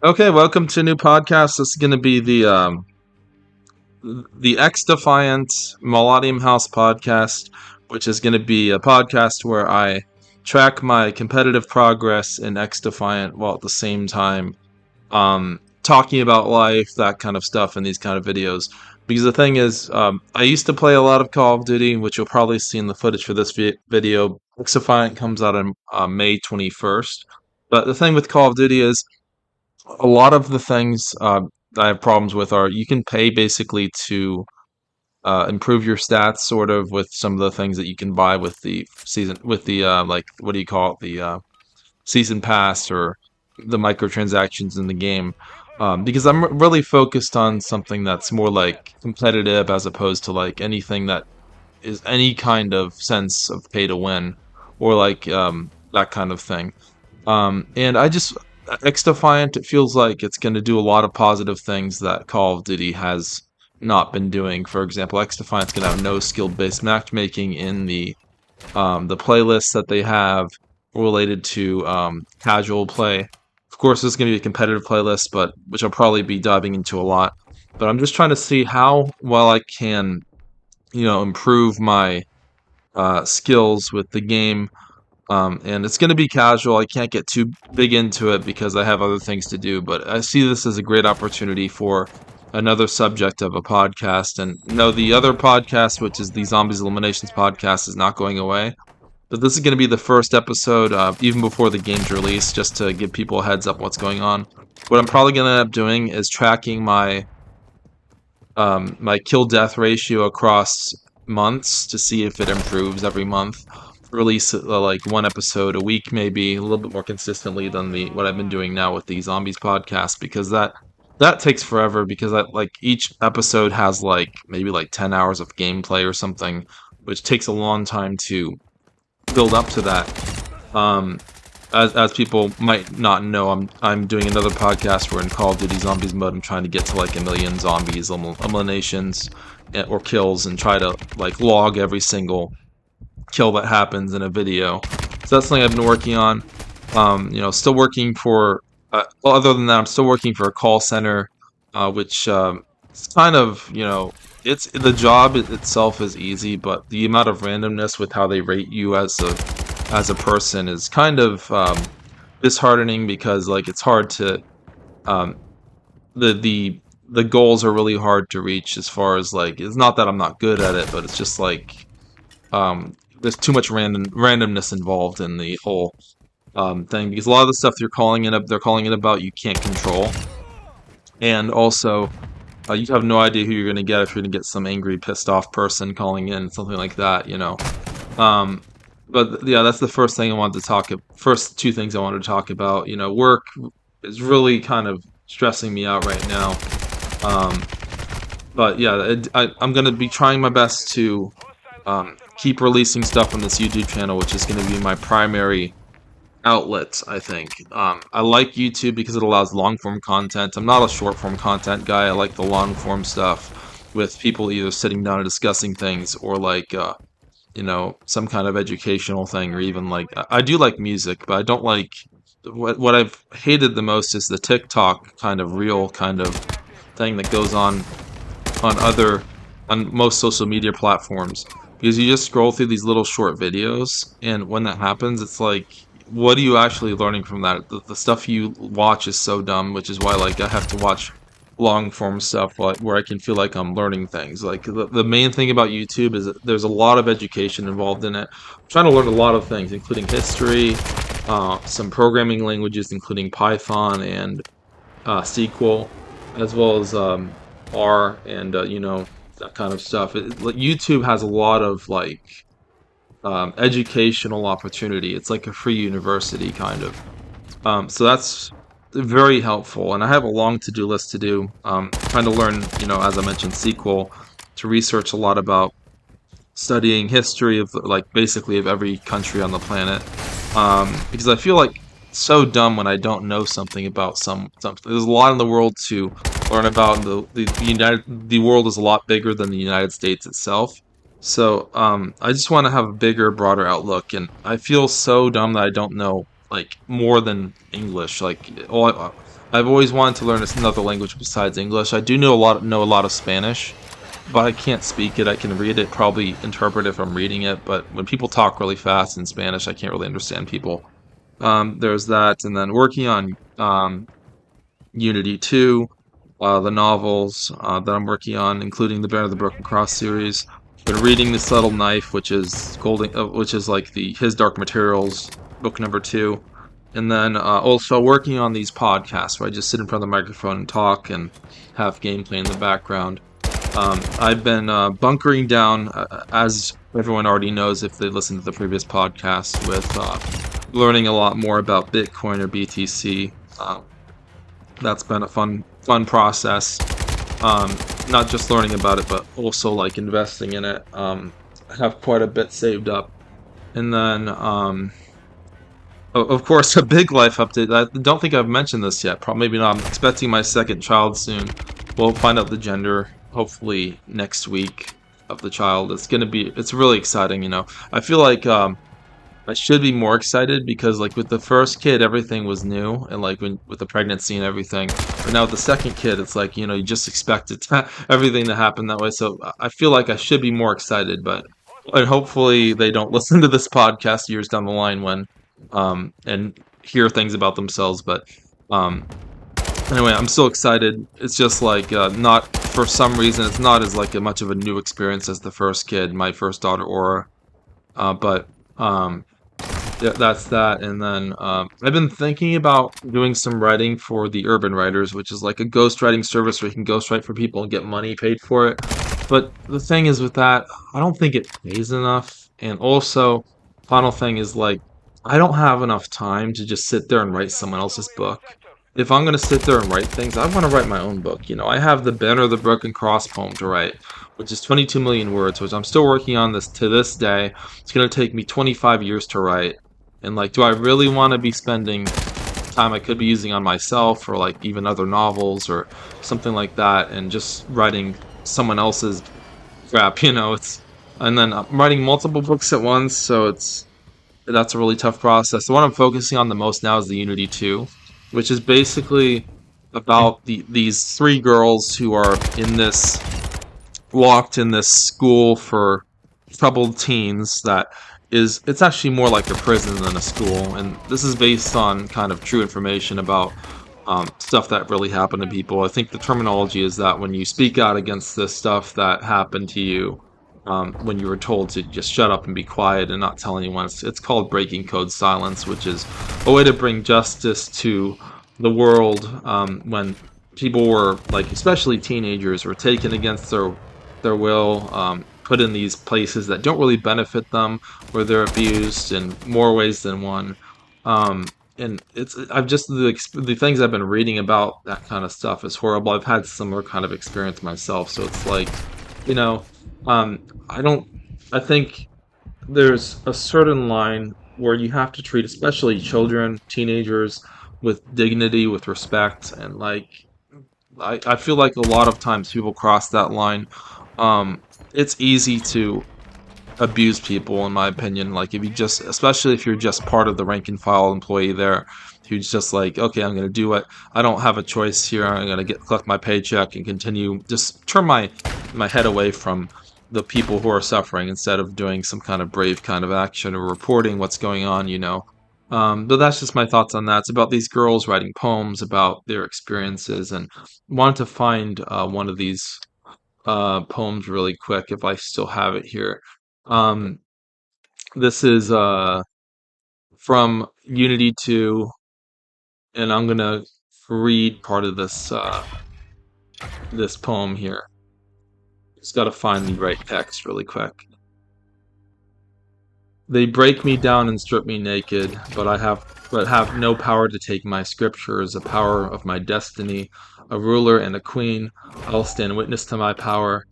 Okay, welcome to a new podcast. This is going to be the Xdefiant Melodium House podcast, which is going to be a podcast where I track my competitive progress in Xdefiant while at the same time talking about life, that kind of stuff, in these kind of videos. Because the thing is, I used to play a lot of Call of Duty, which you'll probably see in the footage for this video. Xdefiant comes out on May 21st. But the thing with Call of Duty is, a lot of the things that I have problems with are you can pay basically to improve your stats, sort of, with some of the things that you can buy with the season, with the like, what do you call it, the season pass or the microtransactions in the game. Because I'm really focused on something that's more like competitive as opposed to like anything that is any kind of sense of pay to win or like that kind of thing. And I just X Defiant, it feels like it's going to do a lot of positive things that Call of Duty has not been doing. For example, X Defiant's going to have no skill-based matchmaking in the playlists that they have related to casual play. Of course, this is going to be a competitive playlist, but which I'll probably be diving into a lot. But I'm just trying to see how well I can, improve my skills with the game, and it's going to be casual. I can't get too big into it because I have other things to do, but I see this as a great opportunity for another subject of a podcast. And no, the other podcast, which is the Zombies Eliminations podcast, is not going away. But this is going to be the first episode, even before the game's release, just to give people a heads up what's going on. What I'm probably going to end up doing is tracking my kill death ratio across months to see if it improves every month. Release like one episode a week, maybe a little bit more consistently than the what I've been doing now with the Zombies podcast, because that takes forever, because like each episode has like maybe like 10 hours of gameplay or something, which takes a long time to build up to that. As people might not know, I'm doing another podcast where in Call of Duty Zombies mode I'm trying to get to like a million zombies eliminations or kills, and try to like log every single kill that happens in a video. So that's something I've been working on. Still working for. Well, other than that, I'm still working for a call center, which it's kind of, it's the job itself is easy, but the amount of randomness with how they rate you as a person is kind of disheartening, because like it's hard to um, the goals are really hard to reach. As far as like, it's not that I'm not good at it, but it's just like there's too much randomness involved in the whole thing, because a lot of the stuff they're calling it about, you can't control. And also, you have no idea who you're going to get, if you're going to get some angry, pissed off person calling in, something like that. Um, but yeah, that's the first thing I wanted to talk. First two things I wanted to talk about. Work is really kind of stressing me out right now. Um, but yeah, I'm going to be trying my best to keep releasing stuff on this YouTube channel, which is going to be my primary outlets, I think. I like YouTube because it allows long form content. I'm not a short form content guy. I like the long form stuff with people either sitting down and discussing things, or like some kind of educational thing, or even like I do like music, but I don't like what I've hated the most is the TikTok kind of real kind of thing that goes on on most social media platforms, because you just scroll through these little short videos, and when that happens, it's like, what are you actually learning from that? The stuff you watch is so dumb, which is why like I have to watch long form stuff, like where I can feel like I'm learning things. Like the main thing about YouTube is that there's a lot of education involved in it. I'm trying to learn a lot of things, including history, some programming languages, including Python and SQL, as well as R, and that kind of stuff. Like, YouTube has a lot of like educational opportunity. It's like a free university kind of. So that's very helpful, and I have a long to-do list to do. Trying to learn, as I mentioned, SQL, to research a lot about studying history of like basically of every country on the planet, because I feel like so dumb when I don't know something about something. There's a lot in the world to learn about. And the world is a lot bigger than the United States itself. So I just want to have a bigger, broader outlook, and I feel so dumb that I don't know like more than English. Like, I've always wanted to learn another language besides English. I do know a lot of Spanish, but I can't speak it. I can read it, probably interpret it if I'm reading it, but when people talk really fast in Spanish, I can't really understand people. There's that, and then working on Unity 2, the novels that I'm working on, including the Bear of the Broken Cross series. Been reading The Subtle Knife, which is like the His Dark Materials book number 2, and then also working on these podcasts where I just sit in front of the microphone and talk and have gameplay in the background. I've been bunkering down, as everyone already knows if they listened to the previous podcast, with learning a lot more about Bitcoin or BTC. That's been a fun process. Um, Not just learning about it, but also like investing in it. I have quite a bit saved up, and then of course a big life update. I don't think I've mentioned this yet. Probably maybe not. I'm expecting my second child soon. We'll find out the gender hopefully next week of the child. It's really exciting. I feel like I should be more excited because like with the first kid everything was new, and like with the pregnancy and everything, but now with the second kid it's like you just expect everything to happen that way. So I feel like I should be more excited, but and hopefully they don't listen to this podcast years down the line when and hear things about themselves. But um anyway, I'm still excited. It's just like not, for some reason it's not as like a much of a new experience as the first kid, my first daughter Aura. But yeah, that's that. And then I've been thinking about doing some writing for the Urban Writers, which is like a ghostwriting service where you can ghostwrite for people and get money paid for it. But the thing is with that, I don't think it pays enough. And also, final thing is like, I don't have enough time to just sit there and write someone else's book. If I'm gonna sit there and write things, I want to write my own book. I have the Banner of the Broken Cross poem to write, which is 22 million words, which I'm still working on this to this day. It's gonna take me 25 years to write. And like, do I really want to be spending time I could be using on myself or like even other novels or something like that and just writing someone else's crap, it's and then I'm writing multiple books at once, so that's a really tough process. The one I'm focusing on the most now is the Unity 2, which is basically about these three girls who are in this walked in this school for troubled teens that it's actually more like a prison than a school, and this is based on kind of true information about stuff that really happened to people. I think the terminology is that when you speak out against this stuff that happened to you, when you were told to just shut up and be quiet and not tell anyone, it's called breaking code silence, which is a way to bring justice to the world when people were like, especially teenagers, were taken against their will, put in these places that don't really benefit them, where they're abused in more ways than one. And I've just the things I've been reading about that kind of stuff is horrible. I've had similar kind of experience myself, so it's like, you know, I don't. I think there's a certain line where you have to treat, especially children, teenagers, with dignity, with respect, and like I feel like a lot of times people cross that line. It's easy to abuse people, in my opinion. Like if you just, especially if you're just part of the rank and file employee there, who's just like, okay, I'm gonna do it. I don't have a choice here. I'm gonna collect my paycheck and continue. Just turn my head away from the people who are suffering instead of doing some kind of brave kind of action or reporting what's going on. But that's just my thoughts on that. It's about these girls writing poems about their experiences, and wanted to find one of these poems really quick if I still have it here. Um, this is from Unity 2, and I'm gonna read part of this poem here. Just gotta find the right text really quick. They break me down and strip me naked, but have no power to take my scriptures, a power of my destiny, a ruler and a queen. I'll stand witness to my power.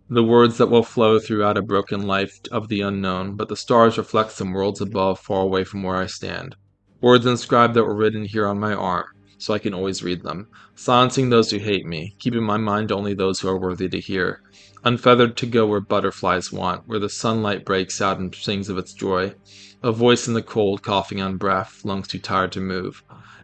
The words that will flow throughout a broken life of the unknown, but the stars reflect some worlds above, far away from where I stand. Words inscribed that were written here on my arm, so I can always read them, silencing those who hate me, keeping in my mind only those who are worthy to hear. Unfeathered to go where butterflies want, where the sunlight breaks out and sings of its joy. A voice in the cold, coughing on breath, lungs too tired to move.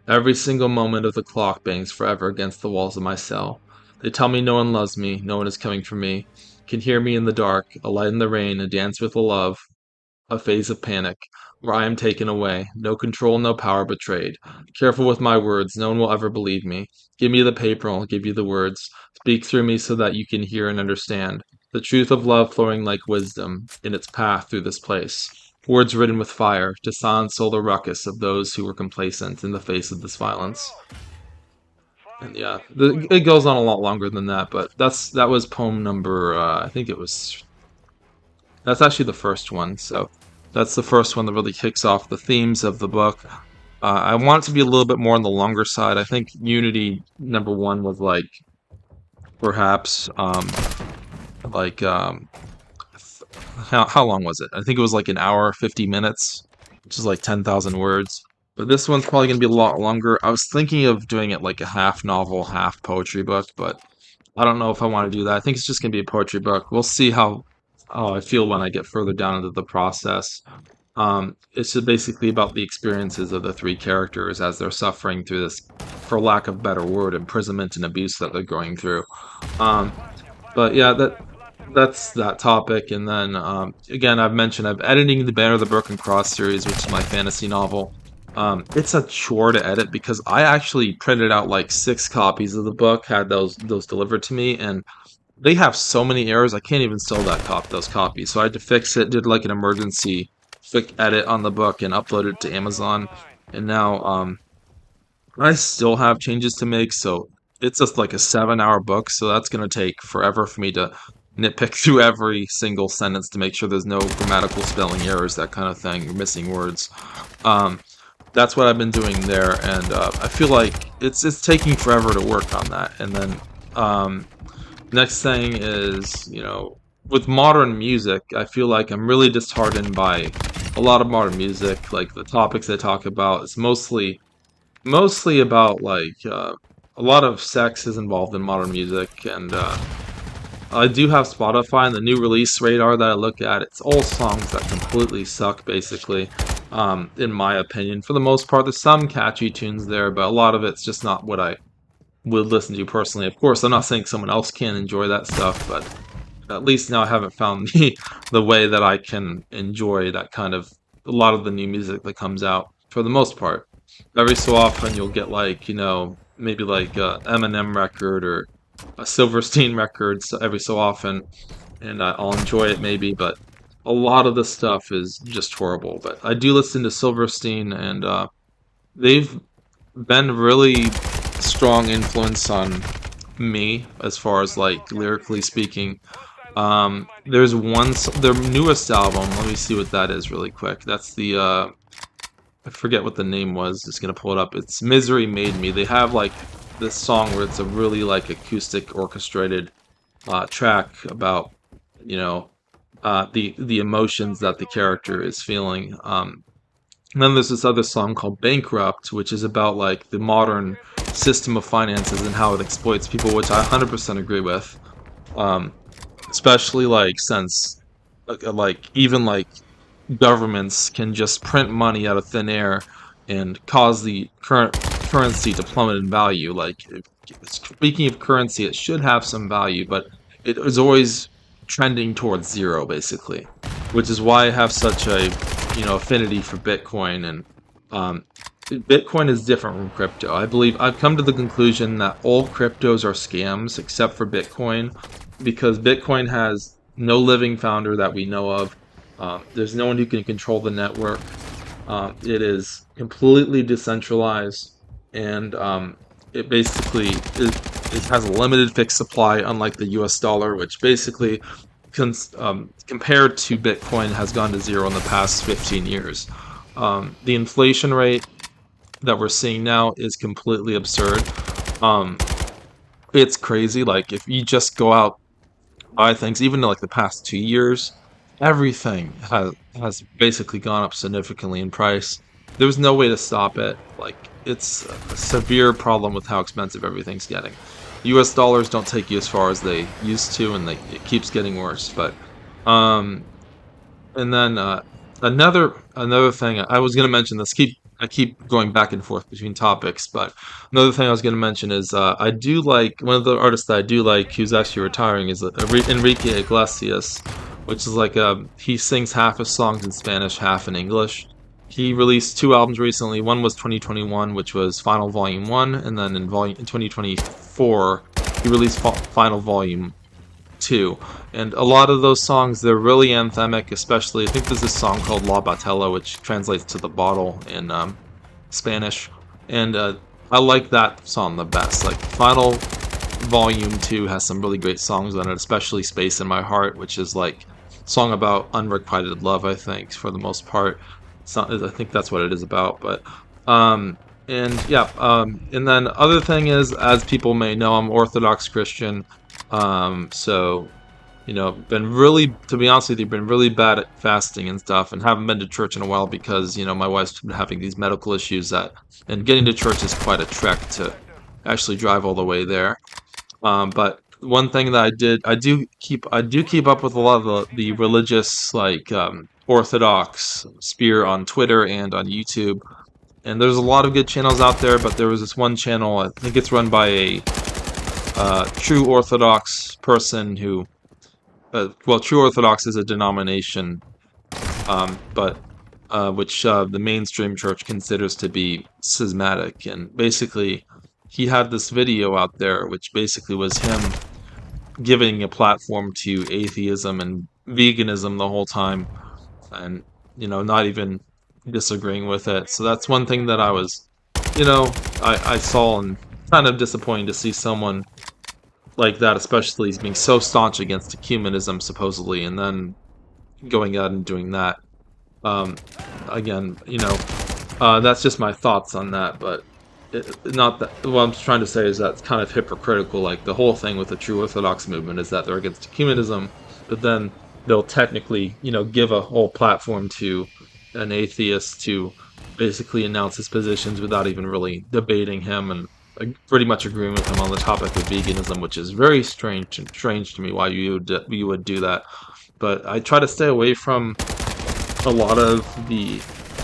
Every single moment of the clock bangs forever against the walls of my cell. They tell me no one loves me, no one is coming for me. Can hear me in the dark, a light in the rain, a dance with a love, a phase of panic, where I am taken away, no control, no power betrayed. Careful with my words, no one will ever believe me. Give me the paper, and I'll give you the words. Speak through me so that you can hear and understand. The truth of love flowing like wisdom in its path through this place. Words written with fire to silence all the ruckus of those who were complacent in the face of this violence. And yeah, it goes on a lot longer than that, but that was poem number. I think it was that's actually the first one. So that's the first one that really kicks off the themes of the book. I want it to be a little bit more on the longer side. I think Unity number one was like perhaps like how long was it? I think it was like an hour, 50 minutes, which is like 10,000 words. But this one's probably gonna be a lot longer. I was thinking of doing it like a half novel, half poetry book, but I don't know if I want to do that. I think it's just gonna be a poetry book. We'll see how I feel when I get further down into the process. It's just basically about the experiences of the three characters as they're suffering through this, for lack of a better word, imprisonment and abuse that they're going through. Um, but yeah, that's that topic. And then again, I've mentioned I'm editing the Banner of the Broken Cross series, which is my fantasy novel. It's a chore to edit because I actually printed out like 6 copies of the book, had those delivered to me, and they have so many errors. I can't even sell those copies. So I had to fix it. Did like an emergency quick edit on the book and uploaded it to Amazon. And now I still have changes to make. So it's just like a 7-hour book. So that's gonna take forever for me to nitpick through every single sentence to make sure there's no grammatical spelling errors, that kind of thing, or missing words. Um, that's what I've been doing there, and I feel like it's taking forever to work on that. And then next thing is, with modern music, I feel like I'm really disheartened by a lot of modern music. Like the topics they talk about, it's mostly about like a lot of sex is involved in modern music, and I do have Spotify and the new release radar that I look at. It's all songs that completely suck, basically, in my opinion. For the most part, there's some catchy tunes there, but a lot of it's just not what I would listen to personally. Of course, I'm not saying someone else can't enjoy that stuff, but at least now I haven't found the way that I can enjoy that kind of a lot of the new music that comes out for the most part. Every so often you'll get like, maybe like a Eminem record or a Silverstein record every so often, and I'll enjoy it maybe, but a lot of the stuff is just horrible. But I do listen to Silverstein, and they've been really strong influence on me as far as like lyrically speaking. There's their newest album. Let me see what that is really quick. That's the I forget what the name was. Just gonna pull it up. It's Misery Made Me. They have like this song where it's a really like acoustic orchestrated track about you know the emotions that the character is feeling. And then there's this other song called Bankrupt, which is about like the modern system of finances and how it exploits people, which I 100% agree with. Um, Especially like since even like governments can just print money out of thin air and cause the current currency to plummet in value. Like, speaking of currency, it should have some value, but it is always trending towards zero, basically, which is why I have such a affinity for Bitcoin. And Bitcoin is different from crypto. I believe I've come to the conclusion that all cryptos are scams except for Bitcoin, because Bitcoin has no living founder that we know of. There's no one who can control the network. It is completely decentralized, and it basically it has a limited fixed supply, unlike the U.S. dollar, which basically, compared to Bitcoin, has gone to zero in the past 15 years. The inflation rate that we're seeing now is completely absurd. Um, it's crazy. Like, if you just go out, buy things, even in like the past 2 years, everything has basically gone up significantly in price. There's no way to stop it. Like, it's a severe problem with how expensive everything's getting. U.S. dollars don't take you as far as they used to, and it keeps getting worse. But um, and then another thing I was gonna mention this. I keep going back and forth between topics, but another thing I was going to mention is I do like one of the artists that I do like who's actually retiring is Enrique Iglesias, which is like he sings half his songs in Spanish, half in English. He released two albums recently. One was 2021, which was Final Volume 1, and then in 2024 he released Final Volume 2. And a lot of those songs, they're really anthemic, especially I think there's this song called La Batella, which translates to the bottle in Spanish. And I like that song the best. Like Final Volume 2 has some really great songs on it, especially Space in My Heart, which is like a song about unrequited love, I think, for the most part. It's not, I think that's what it is about. But um and yeah, and then other thing is, as people may know, I'm Orthodox Christian. So been really, to be honest with you, been really bad at fasting and stuff, and haven't been to church in a while because my wife's been having these medical issues and getting to church is quite a trek to actually drive all the way there. But one thing that I do keep up with a lot of the religious, like Orthodox spear on Twitter and on YouTube. And there's a lot of good channels out there, but there was this one channel, I think it's run by a true Orthodox person who, well, True Orthodox is a denomination, but which the mainstream church considers to be schismatic. And basically, he had this video out there, which basically was him giving a platform to atheism and veganism the whole time, and not even disagreeing with it. So that's one thing that I was, I saw, and kind of disappointing to see someone like that, especially being so staunch against ecumenism supposedly, and then going out and doing that. Um, Again, that's just my thoughts on that, but not that. What I'm trying to say is that's kind of hypocritical. Like the whole thing with the true Orthodox movement is that they're against ecumenism, but then they'll technically, give a whole platform to an atheist to basically announce his positions without even really debating him and pretty much agreeing with him on the topic of veganism, which is very strange to me why you would do that. But I try to stay away from a lot of the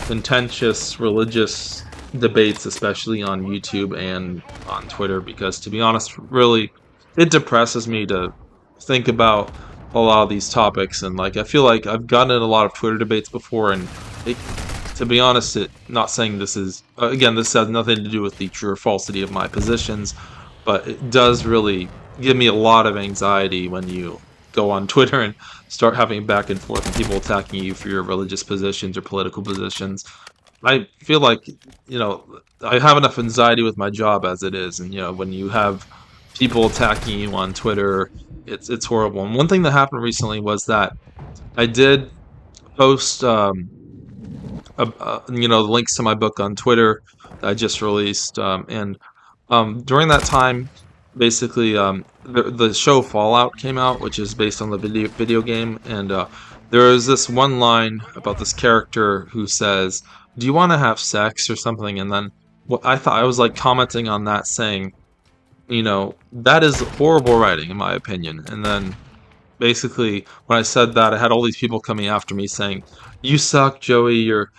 contentious religious debates, especially on YouTube and on Twitter, because to be honest, really, it depresses me to think about a lot of these topics. And like, I feel like I've gotten in a lot of Twitter debates before, and it, to be honest, not saying this is, again, this has nothing to do with the true or falsity of my positions, but it does really give me a lot of anxiety when you go on Twitter and start having back and forth and people attacking you for your religious positions or political positions. I feel like, I have enough anxiety with my job as it is, and when you have people attacking you on Twitter, it's horrible. And one thing that happened recently was that I did post, the links to my book on Twitter that I just released, and during that time, basically, the show Fallout came out, which is based on the video game, and there is this one line about this character who says, "Do you want to have sex?" or something, and then what I thought I was like commenting on that, saying, that is horrible writing in my opinion, and then basically when I said that, I had all these people coming after me saying, "You suck, Joey. Your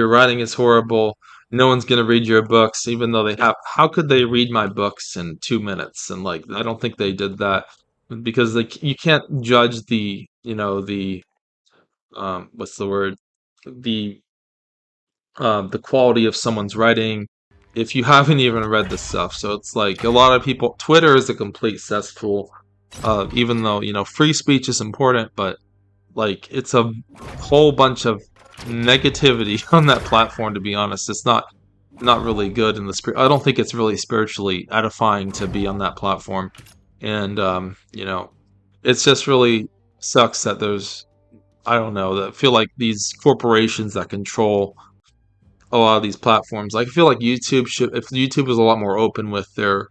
writing is horrible. No one's gonna read your books, even though they have. How could they read my books in 2 minutes?" And like, I don't think they did that because like you can't judge the what's the word, the the quality of someone's writing if you haven't even read the stuff. So it's like a lot of people. Twitter is a complete cesspool. Even though free speech is important, but like it's a whole bunch of negativity on that platform. To be honest, it's not really good in the spirit. I don't think it's really spiritually edifying to be on that platform, and it's just really sucks that there's, I don't know, that I feel like these corporations that control a lot of these platforms. Like I feel like YouTube should, if YouTube was a lot more open with their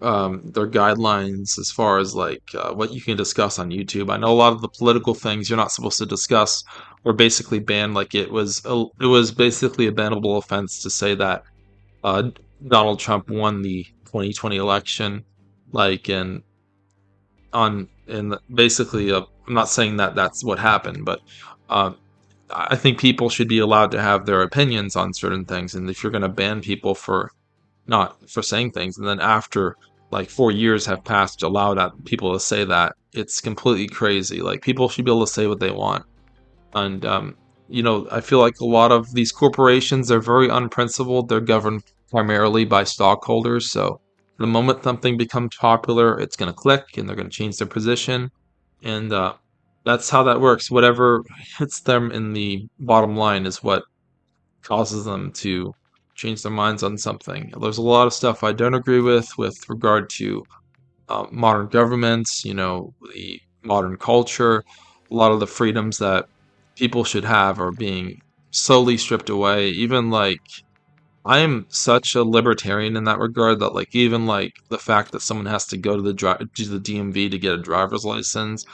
guidelines as far as like what you can discuss on YouTube. I know a lot of the political things you're not supposed to discuss were basically banned. Like it was basically a bannable offense to say that uh, Donald Trump won the 2020 election. Like and basically, I'm not saying that that's what happened, but uh, I think people should be allowed to have their opinions on certain things, and if you're going to ban people for not for saying things, and then after like 4 years have passed, allow that people to say that, it's completely crazy. Like people should be able to say what they want, and I feel like a lot of these corporations are very unprincipled. They're governed primarily by stockholders, so the moment something becomes popular, it's going to click, and they're going to change their position, and that's how that works. Whatever hits them in the bottom line is what causes them to change their minds on something. There's a lot of stuff I don't agree with regard to modern governments, the modern culture. A lot of the freedoms that people should have are being slowly stripped away. Even like, I am such a libertarian in that regard that like even like the fact that someone has to go to the DMV to get a driver's license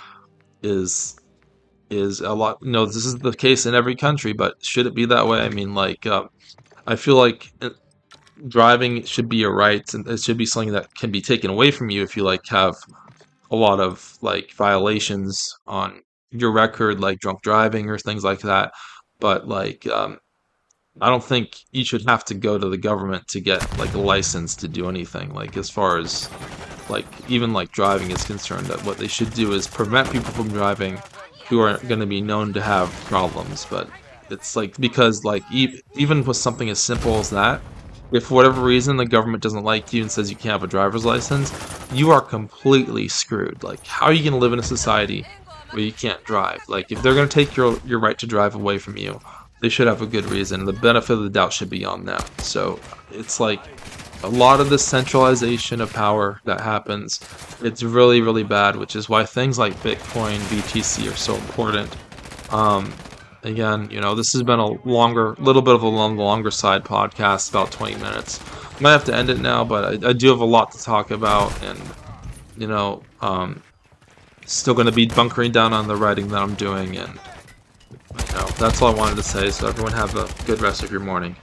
is a lot. No, this is the case in every country, but should it be that way? I mean, like, I feel like driving should be a right, and it should be something that can be taken away from you if you like have a lot of like violations on your record, like drunk driving or things like that. But like, I don't think you should have to go to the government to get like a license to do anything. Like as far as like even like driving is concerned, that what they should do is prevent people from driving who are going to be known to have problems. But it's like because like even with something as simple as that, if for whatever reason the government doesn't like you and says you can't have a driver's license, you are completely screwed. Like how are you going to live in a society where you can't drive? Like if they're going to take your right to drive away from you, they should have a good reason. The benefit of the doubt should be on them. So it's like a lot of the centralization of power that happens, it's really, really bad, which is why things like Bitcoin, BTC are so important. Um, Again, this has been a little bit of a longer side podcast, about 20 minutes. Might have to end it now, but I do have a lot to talk about, and, you know, um, still going to be bunkering down on the writing that I'm doing, and, that's all I wanted to say, so everyone have a good rest of your morning.